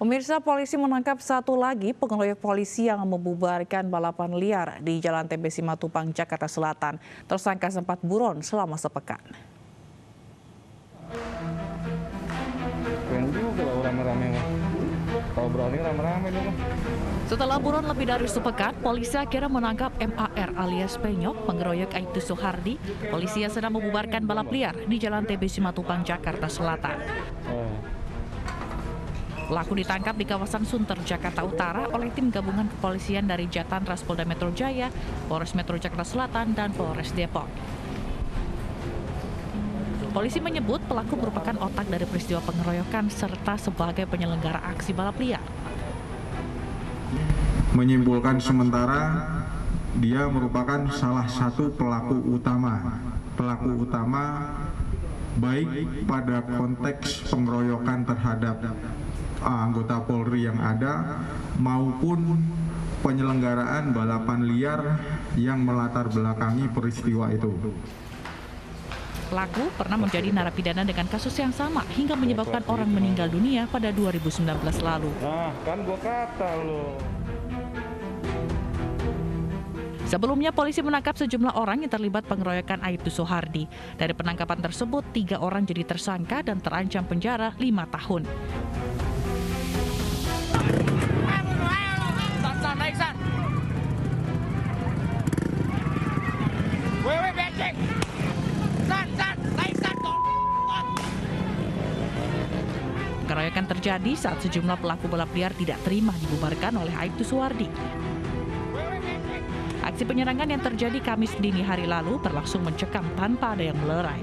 Pemirsa, polisi menangkap satu lagi pengeroyok polisi yang membubarkan balapan liar di Jalan TB Simatupang, Jakarta Selatan. Tersangka sempat buron selama sepekan. Keren juga lah rame-rame. Kalau berani rame-rame dulu. Setelah buron lebih dari sepekan, polisi akhirnya menangkap MAR alias Penyok, pengeroyok Aibtu Suhardi. Polisi yang sedang membubarkan balap liar di Jalan TB Simatupang, Jakarta Selatan. Pelaku ditangkap di kawasan Sunter, Jakarta Utara oleh tim gabungan kepolisian dari Jatantras Polda Metro Jaya, Polres Metro Jakarta Selatan, dan Polres Depok. Polisi menyebut pelaku merupakan otak dari peristiwa pengeroyokan serta sebagai penyelenggara aksi balap liar. Menyimpulkan sementara dia merupakan salah satu pelaku utama baik pada konteks pengeroyokan terhadap anggota Polri yang ada maupun penyelenggaraan balapan liar yang melatar belakangi peristiwa itu. Pelaku pernah menjadi narapidana dengan kasus yang sama hingga menyebabkan orang meninggal dunia pada 2019 lalu. Nah, kan gua kata lo. Sebelumnya, polisi menangkap sejumlah orang yang terlibat pengeroyokan Aibtu Suhardi. Dari penangkapan tersebut, 3 orang jadi tersangka dan terancam penjara 5 tahun. Pengeroyokan terjadi saat sejumlah pelaku balap liar tidak terima dibubarkan oleh Aibtu Suhardi. Aksi penyerangan yang terjadi Kamis dini hari lalu berlangsung mencekam tanpa ada yang melerai.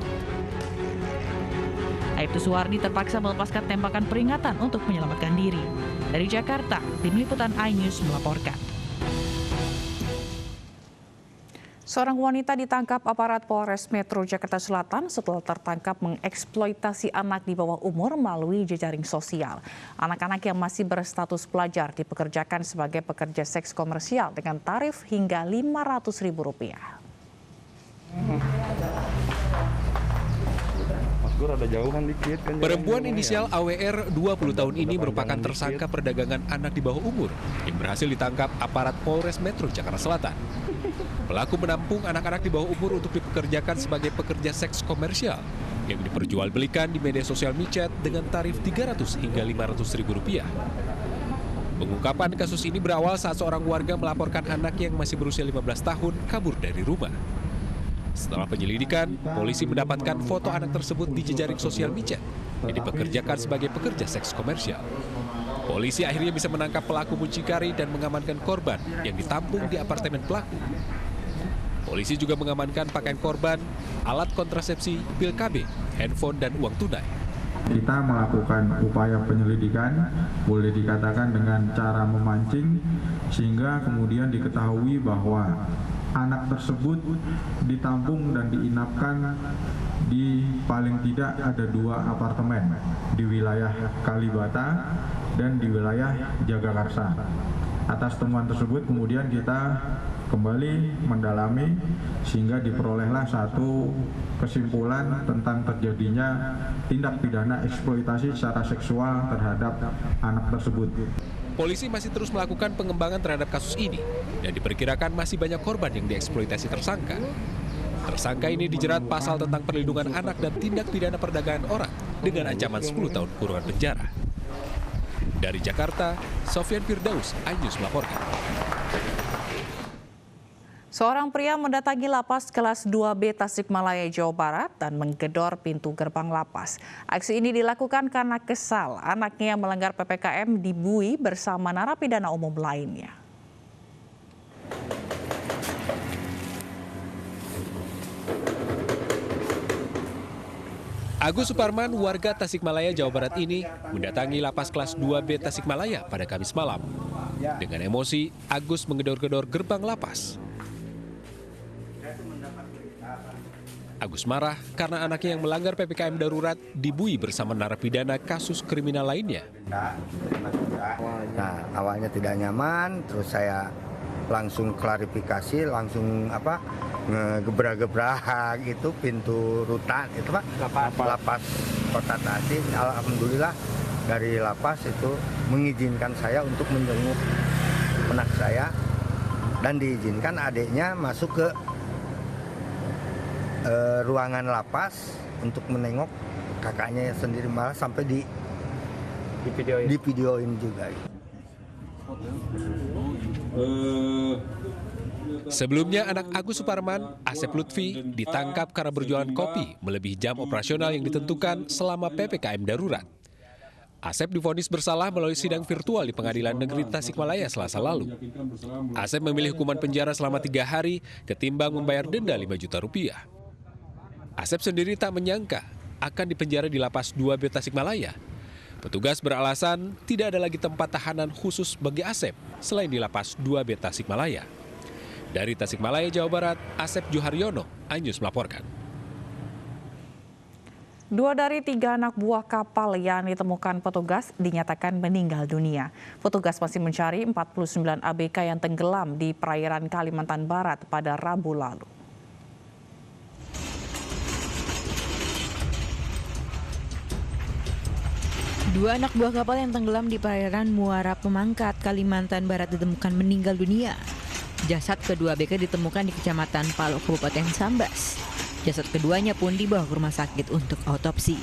Aibtu Suhardi terpaksa melepaskan tembakan peringatan untuk menyelamatkan diri. Dari Jakarta, Tim Liputan iNews melaporkan. Seorang wanita ditangkap aparat Polres Metro Jakarta Selatan setelah tertangkap mengeksploitasi anak di bawah umur melalui jejaring sosial. Anak-anak yang masih berstatus pelajar dipekerjakan sebagai pekerja seks komersial dengan tarif hingga Rp500.000. Perempuan inisial AWR 20 tahun ini merupakan tersangka perdagangan anak di bawah umur yang berhasil ditangkap aparat Polres Metro Jakarta Selatan. Pelaku menampung anak-anak di bawah umur untuk dipekerjakan sebagai pekerja seks komersial yang diperjualbelikan di media sosial micet dengan tarif Rp300 hingga Rp500.000. Pengungkapan kasus ini berawal saat seorang warga melaporkan anak yang masih berusia 15 tahun kabur dari rumah. Setelah penyelidikan, polisi mendapatkan foto anak tersebut di jejaring sosial micet yang dipekerjakan sebagai pekerja seks komersial. Polisi akhirnya bisa menangkap pelaku muncikari dan mengamankan korban yang ditampung di apartemen pelaku. Polisi juga mengamankan pakaian korban, alat kontrasepsi, pil KB, handphone, dan uang tunai. Kita melakukan upaya penyelidikan, boleh dikatakan dengan cara memancing, sehingga kemudian diketahui bahwa anak tersebut ditampung dan diinapkan di paling tidak ada 2 apartemen di wilayah Kalibata dan di wilayah Jagakarsa. Atas temuan tersebut kemudian kita kembali mendalami sehingga diperolehlah satu kesimpulan tentang terjadinya tindak pidana eksploitasi secara seksual terhadap anak tersebut. Polisi masih terus melakukan pengembangan terhadap kasus ini dan diperkirakan masih banyak korban yang dieksploitasi tersangka. Tersangka ini dijerat pasal tentang perlindungan anak dan tindak pidana perdagangan orang dengan ancaman 10 tahun kurungan penjara. Dari Jakarta, Sofyan Firdaus, iNews melaporkan. Seorang pria mendatangi lapas kelas 2B Tasikmalaya, Jawa Barat dan menggedor pintu gerbang lapas. Aksi ini dilakukan karena kesal anaknya melanggar PPKM di Bui bersama narapidana umum lainnya. Agus Suparman, warga Tasikmalaya, Jawa Barat ini mendatangi lapas kelas 2B Tasikmalaya pada Kamis malam. Dengan emosi, Agus menggedor-gedor gerbang lapas. Agus marah karena anaknya yang melanggar PPKM darurat dibui bersama narapidana kasus kriminal lainnya. Nah, awalnya tidak nyaman, terus saya langsung klarifikasi, langsung ngegebrak-gebrak itu pintu rutan itu Pak, lapas Kota Tasik. Alhamdulillah dari lapas itu mengizinkan saya untuk menjenguk anak saya dan diizinkan adiknya masuk ke ruangan lapas untuk menengok kakaknya sendiri, malah sampai di videoin juga. Sebelumnya, anak Agus Suparman, Asep Lutfi, ditangkap karena berjualan kopi melebihi jam operasional yang ditentukan selama PPKM darurat. Asep divonis bersalah melalui sidang virtual di Pengadilan Negeri Tasikmalaya Selasa lalu. Asep memilih hukuman penjara selama 3 hari ketimbang membayar denda 5 juta rupiah. Asep sendiri tak menyangka akan dipenjara di Lapas 2B Tasikmalaya. Petugas beralasan tidak ada lagi tempat tahanan khusus bagi Asep selain di Lapas 2B Tasikmalaya. Dari Tasikmalaya, Jawa Barat, Asep Juharyono, iNews melaporkan. 2 dari 3 anak buah kapal yang ditemukan petugas dinyatakan meninggal dunia. Petugas masih mencari 49 ABK yang tenggelam di perairan Kalimantan Barat pada Rabu lalu. Dua anak buah kapal yang tenggelam di perairan Muara Pemangkat, Kalimantan Barat ditemukan meninggal dunia. Jasad kedua ABK ditemukan di Kecamatan Palo, Kabupaten Sambas. Jasad keduanya pun dibawa ke rumah sakit untuk autopsi.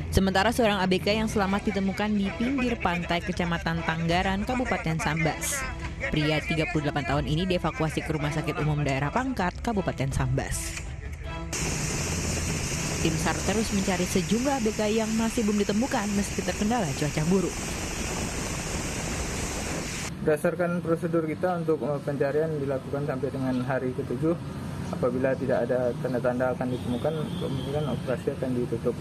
Sementara seorang ABK yang selamat ditemukan di pinggir pantai Kecamatan Tanggaran, Kabupaten Sambas. Pria 38 tahun ini dievakuasi ke Rumah Sakit Umum Daerah Pangkat, Kabupaten Sambas. Tim SAR terus mencari sejumlah ABK yang masih belum ditemukan meski terkendala cuaca buruk. Berdasarkan prosedur kita untuk pencarian dilakukan sampai dengan hari ke-7. Apabila tidak ada tanda-tanda akan ditemukan, kemungkinan operasi akan ditutup.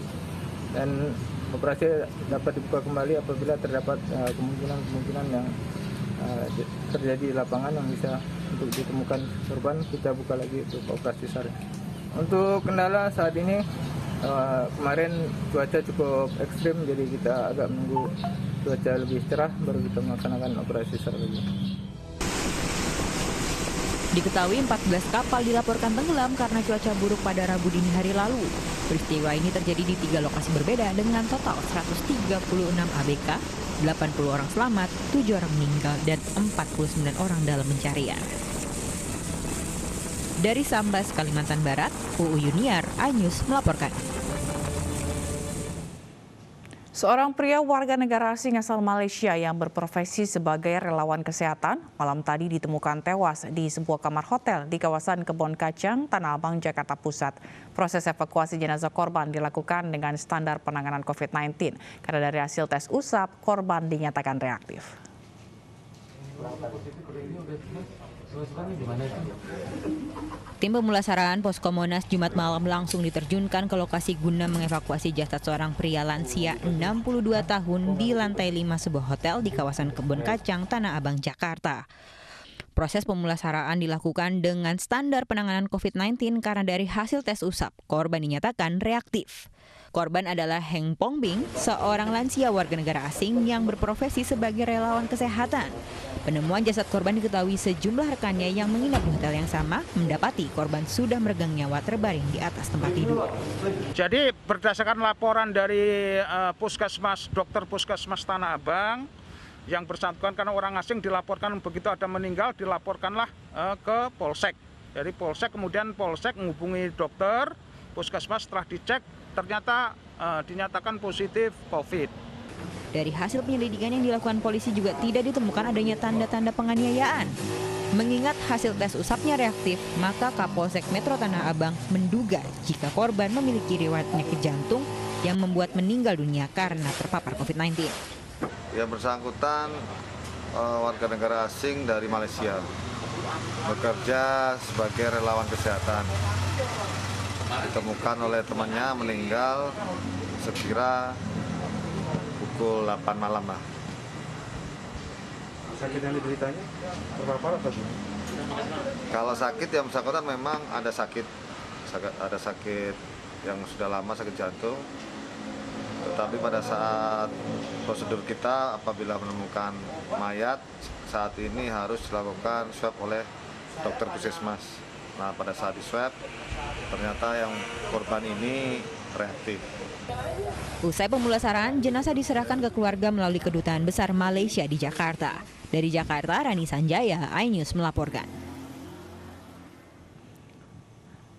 Dan operasi dapat dibuka kembali apabila terdapat kemungkinan yang terjadi di lapangan yang bisa untuk ditemukan korban, kita buka lagi untuk operasi SAR. Untuk kendala saat ini, kemarin cuaca cukup ekstrim, jadi kita agak menunggu cuaca lebih cerah baru kita melaksanakan operasi SAR lagi. Diketahui 14 kapal dilaporkan tenggelam karena cuaca buruk pada Rabu dini hari lalu. Peristiwa ini terjadi di 3 lokasi berbeda dengan total 136 ABK, 80 orang selamat, 7 orang meninggal, dan 49 orang dalam pencarian. Dari Sambas, Kalimantan Barat, UU Yuniar, iNews melaporkan. Seorang pria warga negara asing asal Malaysia yang berprofesi sebagai relawan kesehatan malam tadi ditemukan tewas di sebuah kamar hotel di kawasan Kebon Kacang, Tanah Abang, Jakarta Pusat. Proses evakuasi jenazah korban dilakukan dengan standar penanganan COVID-19 karena dari hasil tes usap korban dinyatakan reaktif. Tim pemulasaraan Posko Monas Jumat malam langsung diterjunkan ke lokasi guna mengevakuasi jasad seorang pria lansia 62 tahun di lantai 5 sebuah hotel di kawasan Kebon Kacang, Tanah Abang, Jakarta. Proses pemulasaraan dilakukan dengan standar penanganan COVID-19 karena dari hasil tes usap, korban dinyatakan reaktif. Korban adalah Heng Pongbing, seorang lansia warga negara asing yang berprofesi sebagai relawan kesehatan. Penemuan jasad korban diketahui sejumlah rekannya yang menginap di hotel yang sama mendapati korban sudah meregang nyawa terbaring di atas tempat tidur. Jadi berdasarkan laporan dari Puskesmas, Dokter Puskesmas Tanah Abang, yang bersangkutan karena orang asing dilaporkan begitu ada meninggal dilaporkanlah ke Polsek. Jadi Polsek kemudian Polsek menghubungi dokter Puskesmas, setelah dicek ternyata dinyatakan positif COVID. Dari hasil penyelidikan yang dilakukan polisi juga tidak ditemukan adanya tanda-tanda penganiayaan. Mengingat hasil tes usapnya reaktif, maka Kapolsek Metro Tanah Abang menduga jika korban memiliki riwayat penyakit jantung yang membuat meninggal dunia karena terpapar COVID-19. Yang bersangkutan warga negara asing dari Malaysia, bekerja sebagai relawan kesehatan. Ditemukan oleh temannya meninggal sekira pukul 8 malam lah. Sakit yang dideritanya terpapar atau gimana? Kalau sakit yang bersangkutan memang ada sakit yang sudah lama, sakit jantung. Tetapi pada saat prosedur kita apabila menemukan mayat saat ini harus dilakukan swab oleh dokter puskesmas. Nah pada saat di swab ternyata yang korban ini reaktif. Usai pemulasaran, jenazah diserahkan ke keluarga melalui Kedutaan Besar Malaysia di Jakarta. Dari Jakarta, Rani Sanjaya, iNews melaporkan.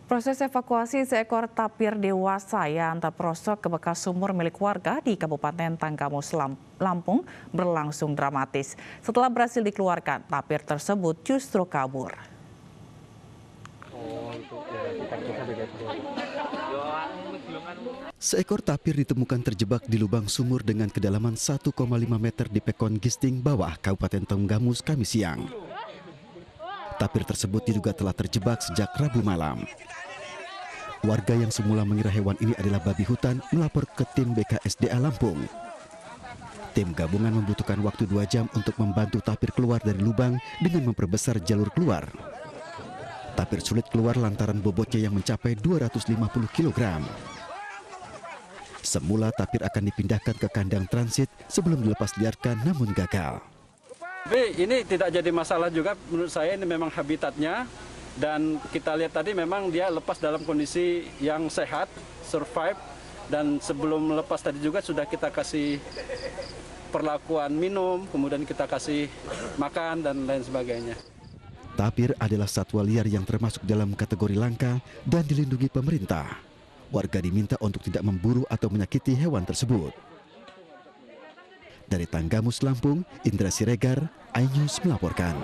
Proses evakuasi seekor tapir dewasa yang terperosok ke bekas sumur milik warga di Kabupaten Tanggamus, Lampung berlangsung dramatis. Setelah berhasil dikeluarkan, tapir tersebut justru kabur. Seekor tapir ditemukan terjebak di lubang sumur dengan kedalaman 1,5 meter di Pekon Gisting Bawah, Kabupaten Tanggamus, Kamis siang. Tapir tersebut diduga telah terjebak sejak Rabu malam. Warga yang semula mengira hewan ini adalah babi hutan melapor ke tim BKSDA Lampung. Tim gabungan membutuhkan waktu 2 jam untuk membantu tapir keluar dari lubang dengan memperbesar jalur keluar. Tapir sulit keluar lantaran bobotnya yang mencapai 250 kg. Semula tapir akan dipindahkan ke kandang transit sebelum dilepas liarkan, namun gagal. Ini tidak jadi masalah juga menurut saya, ini memang habitatnya. Dan kita lihat tadi memang dia lepas dalam kondisi yang sehat, survive. Dan sebelum lepas tadi juga sudah kita kasih perlakuan minum, kemudian kita kasih makan dan lain sebagainya. Tapir adalah satwa liar yang termasuk dalam kategori langka dan dilindungi pemerintah. Warga diminta untuk tidak memburu atau menyakiti hewan tersebut. Dari Tanggamus, Lampung, Indra Siregar, iNews melaporkan.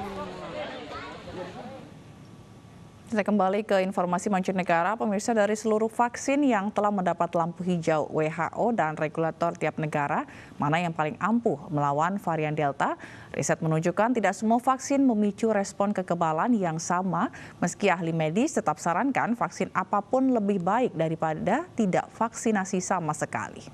Kita kembali ke informasi mancanegara, pemirsa. Dari seluruh vaksin yang telah mendapat lampu hijau WHO dan regulator tiap negara, mana yang paling ampuh melawan varian Delta? Riset menunjukkan tidak semua vaksin memicu respon kekebalan yang sama, meski ahli medis tetap sarankan vaksin apapun lebih baik daripada tidak vaksinasi sama sekali.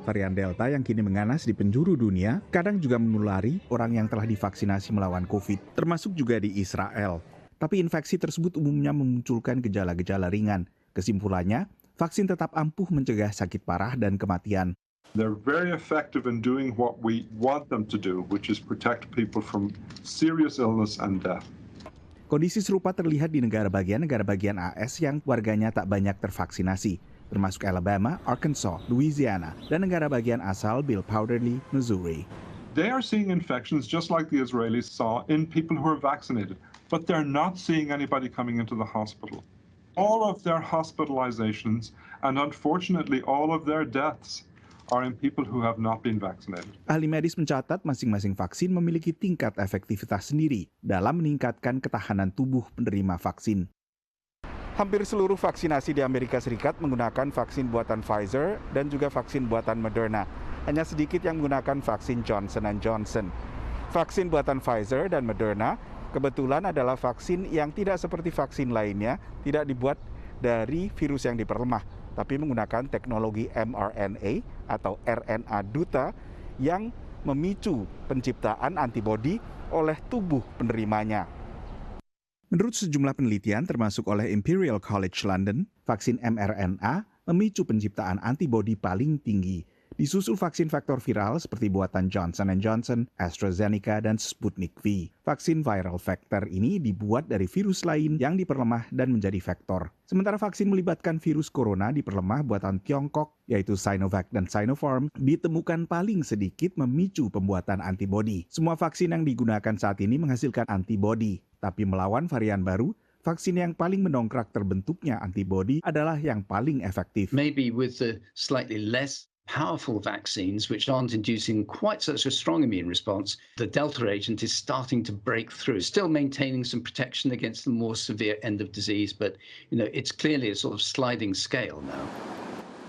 Varian Delta yang kini mengganas di penjuru dunia kadang juga menulari orang yang telah divaksinasi melawan COVID, termasuk juga di Israel. Tapi infeksi tersebut umumnya memunculkan gejala-gejala ringan. Kesimpulannya, vaksin tetap ampuh mencegah sakit parah dan kematian. They're very effective in doing what we want them to do, which is protect people from serious illness and death. Kondisi serupa terlihat di negara bagian AS yang warganya tak banyak tervaksinasi, termasuk Alabama, Arkansas, Louisiana, dan negara bagian asal Bill Powderly, Missouri. They are seeing infections just like the Israelis saw in people who are vaccinated, but they're not seeing anybody coming into the hospital. All of their hospitalizations and unfortunately all of their deaths are in people who have not been vaccinated. Ahli medis mencatat masing-masing vaksin memiliki tingkat efektivitas sendiri dalam meningkatkan ketahanan tubuh penerima vaksin. Hampir seluruh vaksinasi di Amerika Serikat menggunakan vaksin buatan Pfizer dan juga vaksin buatan Moderna. Hanya sedikit yang menggunakan vaksin Johnson & Johnson. Vaksin buatan Pfizer dan Moderna kebetulan adalah vaksin yang tidak seperti vaksin lainnya, tidak dibuat dari virus yang diperlemah, tapi menggunakan teknologi mRNA atau RNA duta yang memicu penciptaan antibodi oleh tubuh penerimanya. Menurut sejumlah penelitian termasuk oleh Imperial College London, vaksin mRNA memicu penciptaan antibodi paling tinggi. Disusul vaksin faktor viral seperti buatan Johnson & Johnson, AstraZeneca, dan Sputnik V. Vaksin viral vector ini dibuat dari virus lain yang diperlemah dan menjadi vektor. Sementara vaksin melibatkan virus corona diperlemah buatan Tiongkok, yaitu Sinovac dan Sinopharm, ditemukan paling sedikit memicu pembuatan antibodi. Semua vaksin yang digunakan saat ini menghasilkan antibodi, tapi melawan varian baru, vaksin yang paling mendongkrak terbentuknya antibodi adalah yang paling efektif. Maybe with the slightly less powerful vaccines, which aren't inducing quite such a strong immune response, the Delta agent is starting to break through, still maintaining some protection against the more severe end of disease, but it's clearly a sort of sliding scale now.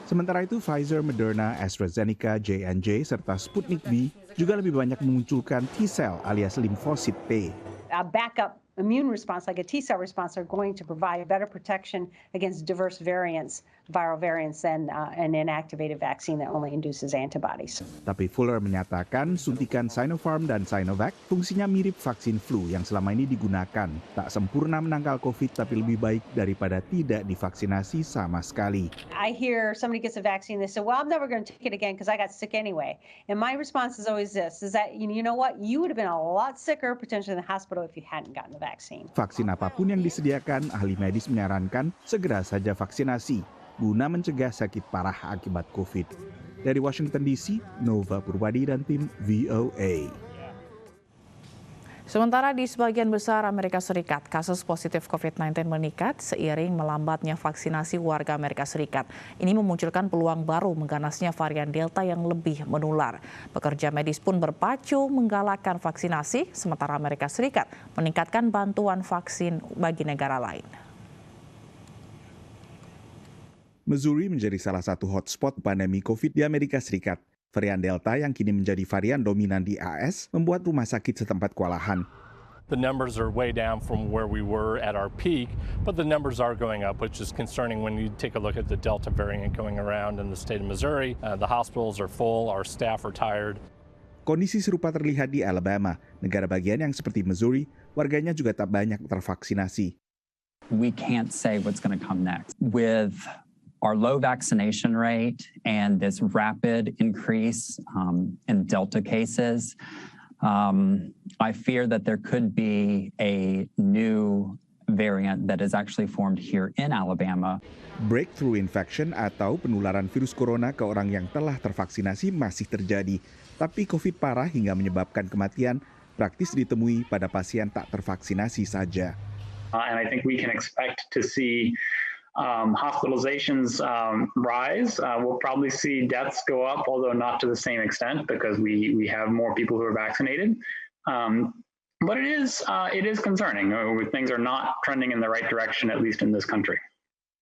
Sementara itu, Pfizer, Moderna, AstraZeneca, J&J, serta Sputnik V juga lebih banyak memunculkan T-cell alias limfosit T. A backup immune response, like a T-cell response, are going to provide better protection against diverse variants viral variants than an inactivated vaccine that only induces antibodies. Tapi Fuller menyatakan suntikan Sinopharm dan Sinovac fungsinya mirip vaksin flu yang selama ini digunakan. Tak sempurna menangkal COVID tapi lebih baik daripada tidak divaksinasi sama sekali. I hear somebody gets a vaccine, they say, well, I'm never going to take it again because I got sick anyway. And my response is always this, is that, you know what, you would have been a lot sicker potentially in the hospital if you hadn't gotten the vaccine. Vaksin apapun yang disediakan, ahli medis menyarankan segera saja vaksinasi guna mencegah sakit parah akibat COVID. Dari Washington DC, Nova Purwadi dan tim VOA. Sementara di sebagian besar Amerika Serikat, kasus positif COVID-19 meningkat seiring melambatnya vaksinasi warga Amerika Serikat. Ini memunculkan peluang baru mengganasnya varian Delta yang lebih menular. Pekerja medis pun berpacu menggalakkan vaksinasi, sementara Amerika Serikat meningkatkan bantuan vaksin bagi negara lain. Missouri menjadi salah satu hotspot pandemi COVID di Amerika Serikat. Varian Delta yang kini menjadi varian dominan di AS membuat rumah sakit setempat kewalahan. The numbers are way down from where we were at our peak, but the numbers are going up, which is concerning when you take a look at the Delta variant going around in the state of Missouri. The hospitals are full, our staff are tired. Kondisi serupa terlihat di Alabama, negara bagian yang seperti Missouri, warganya juga tak banyak tervaksinasi. We can't say what's going to come next. With our low vaccination rate and this rapid increase in Delta cases, I fear that there could be a new variant that is actually formed here in Alabama. Breakthrough infection atau penularan virus corona ke orang yang telah tervaksinasi masih terjadi, tapi COVID parah hingga menyebabkan kematian praktis ditemui pada pasien tak tervaksinasi saja. And I think we can expect to see hospitalizations rise. We'll probably see deaths go up, although not to the same extent because we have more people who are vaccinated. But it is concerning. Things are not trending in the right direction, at least in this country.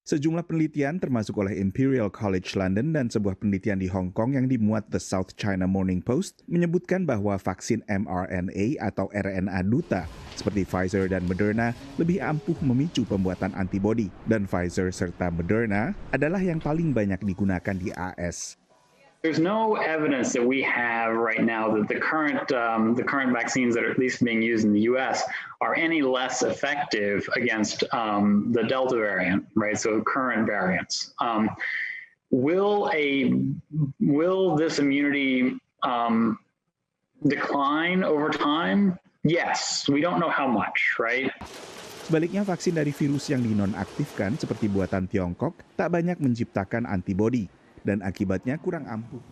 Sejumlah penelitian termasuk oleh Imperial College London dan sebuah penelitian di Hong Kong yang dimuat The South China Morning Post menyebutkan bahwa vaksin mRNA atau RNA duta seperti Pfizer dan Moderna lebih ampuh memicu pembuatan antibodi, dan Pfizer serta Moderna adalah yang paling banyak digunakan di AS. There's no evidence that we have right now that the current vaccines that are at least being used in the U.S. are any less effective against the Delta variant, right? So current variants. Will this immunity decline over time? Yes, we don't know how much, right? Sebaliknya, vaksin dari virus yang dinonaktifkan seperti buatan Tiongkok tak banyak menciptakan antibodi dan akibatnya kurang ampuh.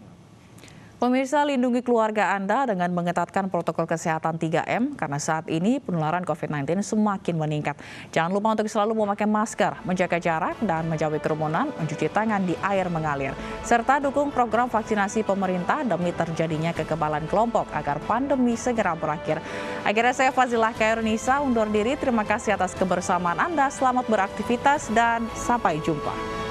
Pemirsa, lindungi keluarga Anda dengan mengetatkan protokol kesehatan 3M karena saat ini penularan COVID-19 semakin meningkat. Jangan lupa untuk selalu memakai masker, menjaga jarak, dan menjauhi kerumunan, mencuci tangan di air mengalir. Serta dukung program vaksinasi pemerintah demi terjadinya kekebalan kelompok agar pandemi segera berakhir. Akhirnya saya Fazilah Khairunisa undur diri. Terima kasih atas kebersamaan Anda. Selamat beraktivitas dan sampai jumpa.